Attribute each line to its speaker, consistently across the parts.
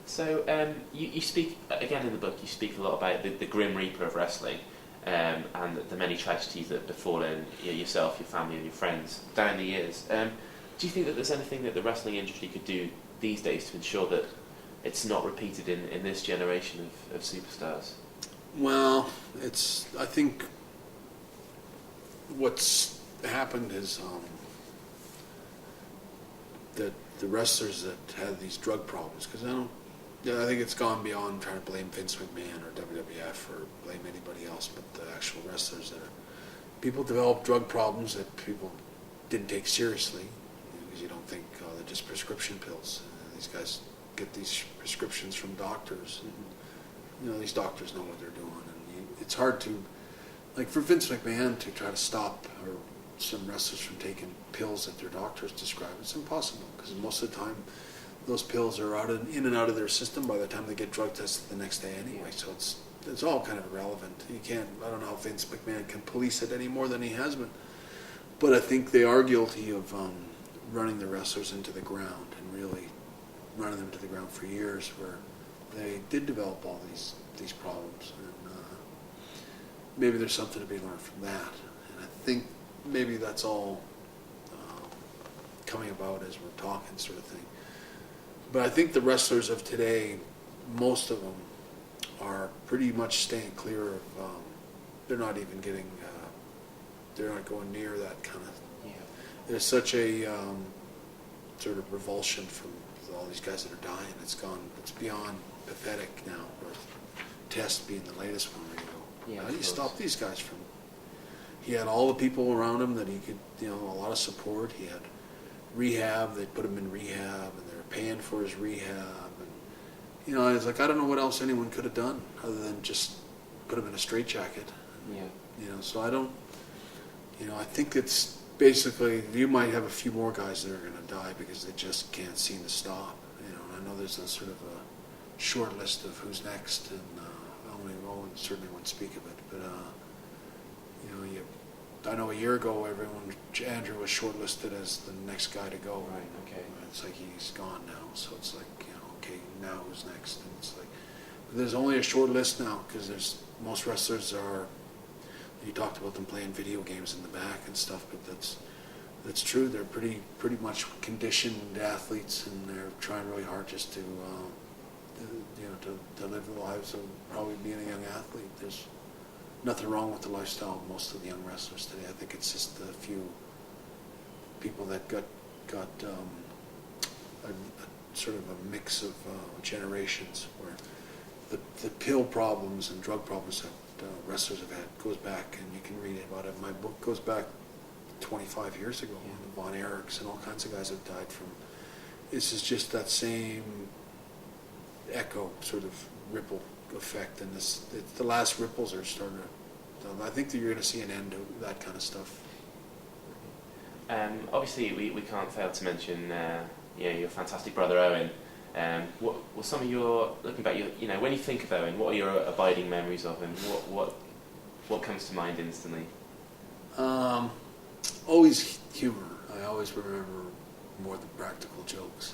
Speaker 1: You speak again in the book. You speak a lot about the grim reaper of wrestling, and the many tragedies that have befallen yourself, your family, and your friends down the years. Do you think that there's anything that the wrestling industry could do these days to ensure that it's not repeated in this generation of superstars?
Speaker 2: Well, I think what's happened is that the wrestlers that had these drug problems, because I think it's gone beyond trying to blame Vince McMahon or WWF or blame anybody else, but the actual wrestlers people develop drug problems that people didn't take seriously, because you don't think they're just prescription pills. These guys get these prescriptions from doctors, and these doctors know what they're doing, and it's hard to, like for Vince McMahon to try to stop or some wrestlers from taking pills that their doctors describe. It's impossible, because most of the time those pills are in and out of their system by the time they get drug tested the next day anyway. So it's all kind of irrelevant. I don't know how Vince McMahon can police it any more than he has been. But I think they are guilty of running the wrestlers into the ground, and really running them to the ground for years, where they did develop all these problems. And maybe there's something to be learned from that. And I think maybe that's all coming about as we're talking, sort of thing. But I think the wrestlers of today, most of them, are pretty much staying clear of. They're not even getting. They're not going near that kind of. Yeah. There's such a sort of revulsion from all these guys that are dying. It's beyond pathetic now. With Test being the latest one, where you go, how do you stop these guys from? He had all the people around him that he could, a lot of support. He had rehab. They put him in rehab, and they were paying for his rehab. And I was like, I don't know what else anyone could have done other than just put him in a straitjacket. Yeah. So I don't. I think it's basically, you might have a few more guys that are going to die because they just can't seem to stop. And I know there's a sort of a short list of who's next, and Owen certainly won't speak of it, but I know a year ago Andrew was shortlisted as the next guy to go.
Speaker 1: Right. Okay.
Speaker 2: It's like he's gone now, so it's like okay, now who's next? And it's like, but there's only a short list now, because most wrestlers are. You talked about them playing video games in the back and stuff, but that's true. They're pretty much conditioned athletes, and they're trying really hard just to live the lives of probably being a young athlete. There's nothing wrong with the lifestyle of most of the young wrestlers today. I think it's just a few people that got a sort of a mix of generations, where the pill problems and drug problems that wrestlers have had goes back, and you can read about it. My book goes back 25 years ago. Yeah. Von Erichs and all kinds of guys have died from. This is just that same echo, sort of ripple effect, and the last ripples are starting to. I think that you're going to see an end to that kind of stuff.
Speaker 1: Obviously, we can't fail to mention your fantastic brother Owen. What some of your, looking back, when you think of Owen, what are your abiding memories of him? What comes to mind instantly?
Speaker 2: Always humor. I always remember more the practical jokes.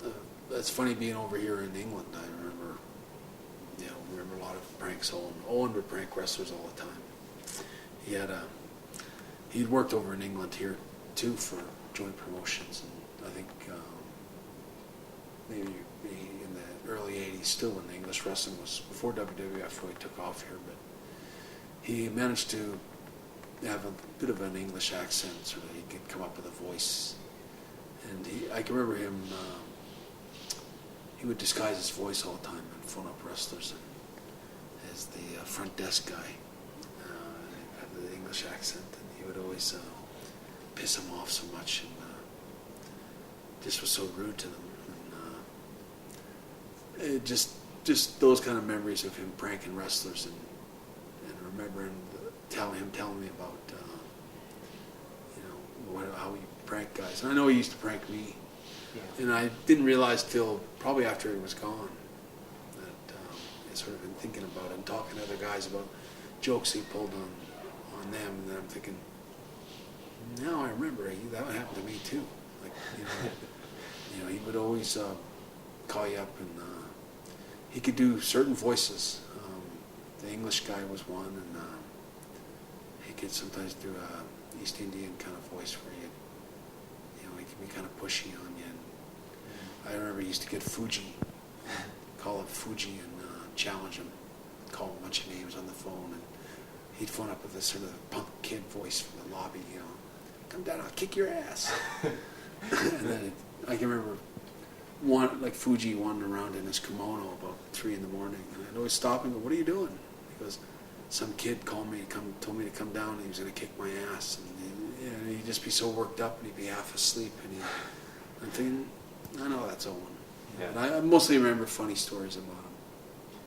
Speaker 2: And, that's funny being over here in England. I remember, a lot of pranks. Owen would prank wrestlers all the time. He'd worked over in England here too for joint promotions, and I think. Maybe in the early 80s, still when English wrestling was, before WWF really took off here, but he managed to have a bit of an English accent, so that he could come up with a voice. And I can remember him, he would disguise his voice all the time and phone up wrestlers as the front desk guy, had the English accent, and he would always piss them off so much, and just was so rude to them. Just those kind of memories of him pranking wrestlers, and remembering him telling me about how he pranked guys. And I know he used to prank me, and I didn't realize till probably after he was gone that I sort of been thinking about it and talking to other guys about jokes he pulled on them, and then I'm thinking, now I remember that happened to me too. Like he would always. call you up, and he could do certain voices. The English guy was one, and he could sometimes do a East Indian kind of voice where he could be kind of pushy on you. And I remember he used to get Fuji, call up Fuji and challenge him, call him a bunch of names on the phone, and he'd phone up with this sort of punk kid voice from the lobby, come down, I'll kick your ass. And then I can remember Fuji wandering around in his kimono about 3 a.m, and I'd always stop and go, "What are you doing?" He goes, "Some kid told me to come down, and he was going to kick my ass." And he'd just be so worked up, and he'd be half asleep, and I'm thinking, I know that's Owen.
Speaker 1: Yeah.
Speaker 2: But I mostly remember funny stories about him.